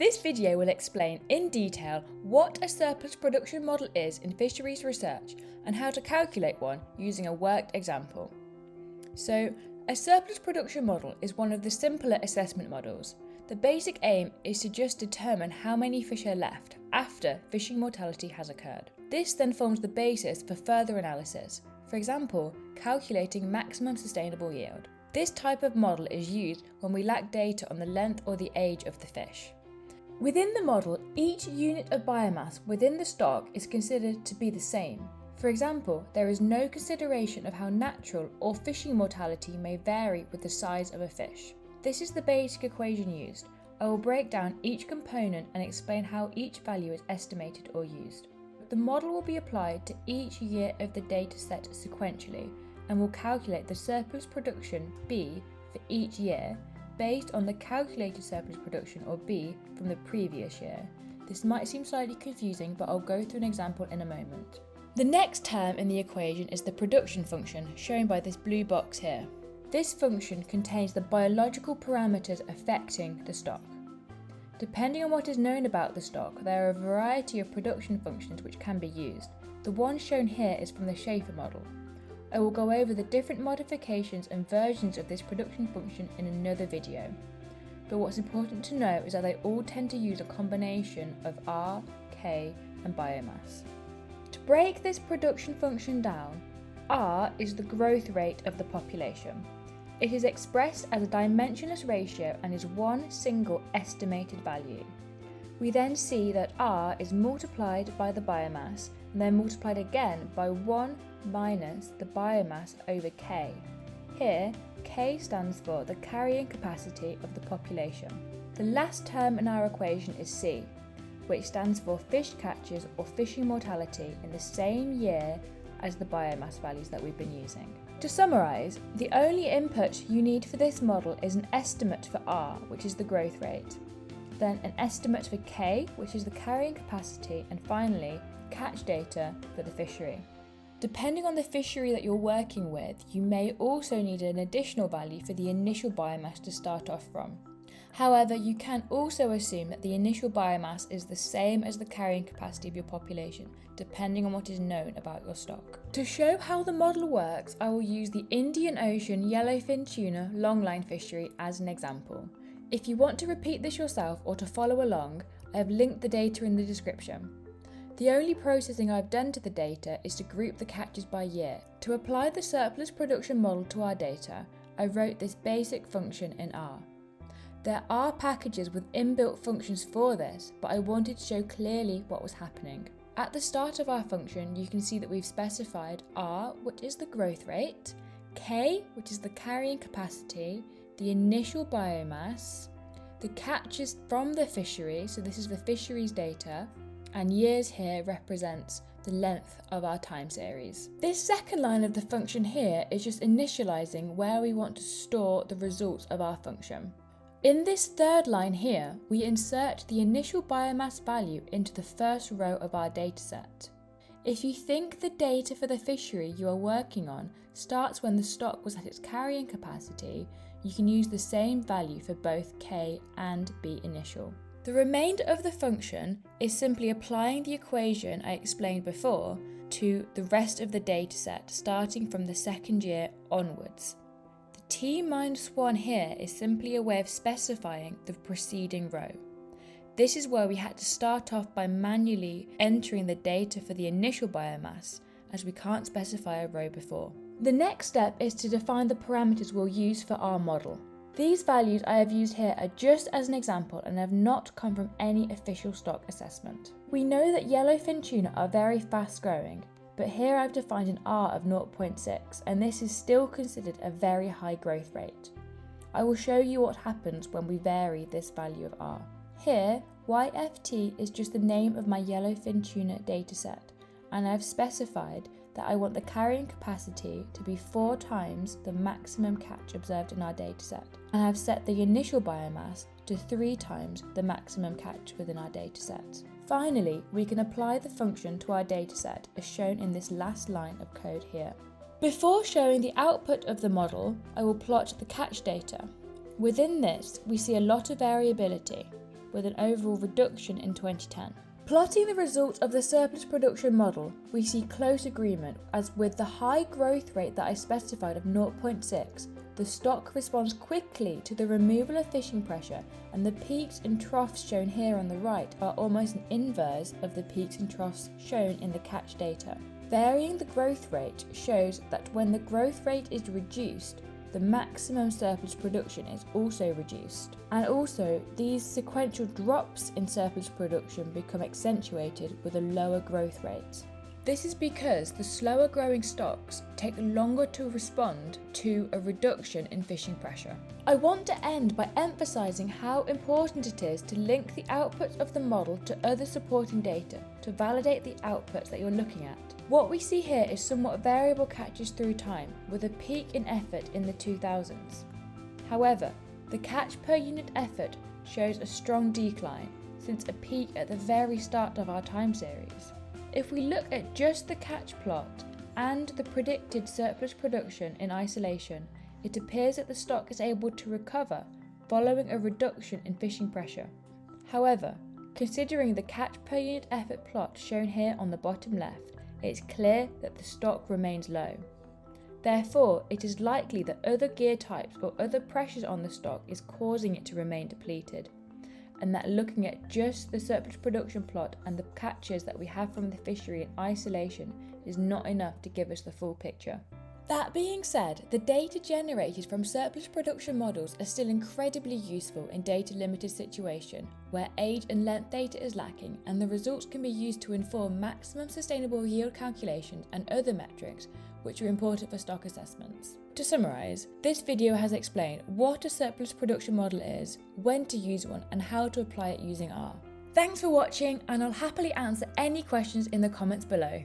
This video will explain in detail what a surplus production model is in fisheries research and how to calculate one using a worked example. So, a surplus production model is one of the simpler assessment models. The basic aim is to just determine how many fish are left after fishing mortality has occurred. This then forms the basis for further analysis, for example, calculating maximum sustainable yield. This type of model is used when we lack data on the length or the age of the fish. Within the model, each unit of biomass within the stock is considered to be the same. For example, there is no consideration of how natural or fishing mortality may vary with the size of a fish. This is the basic equation used. I will break down each component and explain how each value is estimated or used. The model will be applied to each year of the data set sequentially and will calculate the surplus production B for each year based on the calculated surplus production or B from the previous year. This might seem slightly confusing, but I'll go through an example in a moment. The next term in the equation is the production function, shown by this blue box here. This function contains the biological parameters affecting the stock. Depending on what is known about the stock, there are a variety of production functions which can be used. The one shown here is from the Schaefer model. I will go over the different modifications and versions of this production function in another video. But what's important to know is that they all tend to use a combination of R, K, and biomass. To break this production function down, R is the growth rate of the population. It is expressed as a dimensionless ratio and is one single estimated value. We then see that R is multiplied by the biomass and then multiplied again by 1 minus the biomass over K. Here, K stands for the carrying capacity of the population. The last term in our equation is C, which stands for fish catches or fishing mortality in the same year as the biomass values that we've been using. To summarise, the only input you need for this model is an estimate for R, which is the growth rate, then an estimate for K, which is the carrying capacity, and finally, catch data for the fishery. Depending on the fishery that you're working with, you may also need an additional value for the initial biomass to start off from. However, you can also assume that the initial biomass is the same as the carrying capacity of your population, depending on what is known about your stock. To show how the model works, I will use the Indian Ocean yellowfin tuna longline fishery as an example. If you want to repeat this yourself or to follow along, I have linked the data in the description. The only processing I've done to the data is to group the catches by year. To apply the surplus production model to our data, I wrote this basic function in R. There are packages with inbuilt functions for this, but I wanted to show clearly what was happening. At the start of our function, you can see that we've specified R, which is the growth rate, K, which is the carrying capacity, the initial biomass, the catches from the fishery, so this is the fisheries data, and years here represents the length of our time series. This second line of the function here is just initializing where we want to store the results of our function. In this third line here, we insert the initial biomass value into the first row of our dataset. If you think the data for the fishery you are working on starts when the stock was at its carrying capacity, you can use the same value for both K and B initial. The remainder of the function is simply applying the equation I explained before to the rest of the dataset starting from the second year onwards. T-1 here is simply a way of specifying the preceding row. This is where we had to start off by manually entering the data for the initial biomass, as we can't specify a row before. The next step is to define the parameters we'll use for our model. These values I have used here are just as an example and have not come from any official stock assessment. We know that yellowfin tuna are very fast growing, but here I've defined an R of 0.6, and this is still considered a very high growth rate. I will show you what happens when we vary this value of R. Here, YFT is just the name of my yellowfin tuna dataset, and I've specified that I want the carrying capacity to be 4 times the maximum catch observed in our dataset, and I've set the initial biomass to 3 times the maximum catch within our dataset. Finally, we can apply the function to our dataset as shown in this last line of code here. Before showing the output of the model, I will plot the catch data. Within this, we see a lot of variability. with an overall reduction in 2010. Plotting the results of the surplus production model, we see close agreement, as with the high growth rate that I specified of 0.6, the stock responds quickly to the removal of fishing pressure, and the peaks and troughs shown here on the right are almost an inverse of the peaks and troughs shown in the catch data. Varying the growth rate shows that when the growth rate is reduced, the maximum surplus production is also reduced. And also, these sequential drops in surplus production become accentuated with a lower growth rate. This is because the slower growing stocks take longer to respond to a reduction in fishing pressure. I want to end by emphasising how important it is to link the outputs of the model to other supporting data to validate the outputs that you're looking at. What we see here is somewhat variable catches through time, with a peak in effort in the 2000s. However, the catch per unit effort shows a strong decline since a peak at the very start of our time series. If we look at just the catch plot and the predicted surplus production in isolation, it appears that the stock is able to recover following a reduction in fishing pressure. However, considering the catch per unit effort plot shown here on the bottom left, it's clear that the stock remains low. Therefore, it is likely that other gear types or other pressures on the stock is causing it to remain depleted, and that looking at just the surplus production plot and the catches that we have from the fishery in isolation is not enough to give us the full picture. That being said, the data generated from surplus production models are still incredibly useful in data limited situation where age and length data is lacking, and the results can be used to inform maximum sustainable yield calculations and other metrics which are important for stock assessments. To summarise, this video has explained what a surplus production model is, when to use one, and how to apply it using R. Thanks for watching, and I'll happily answer any questions in the comments below.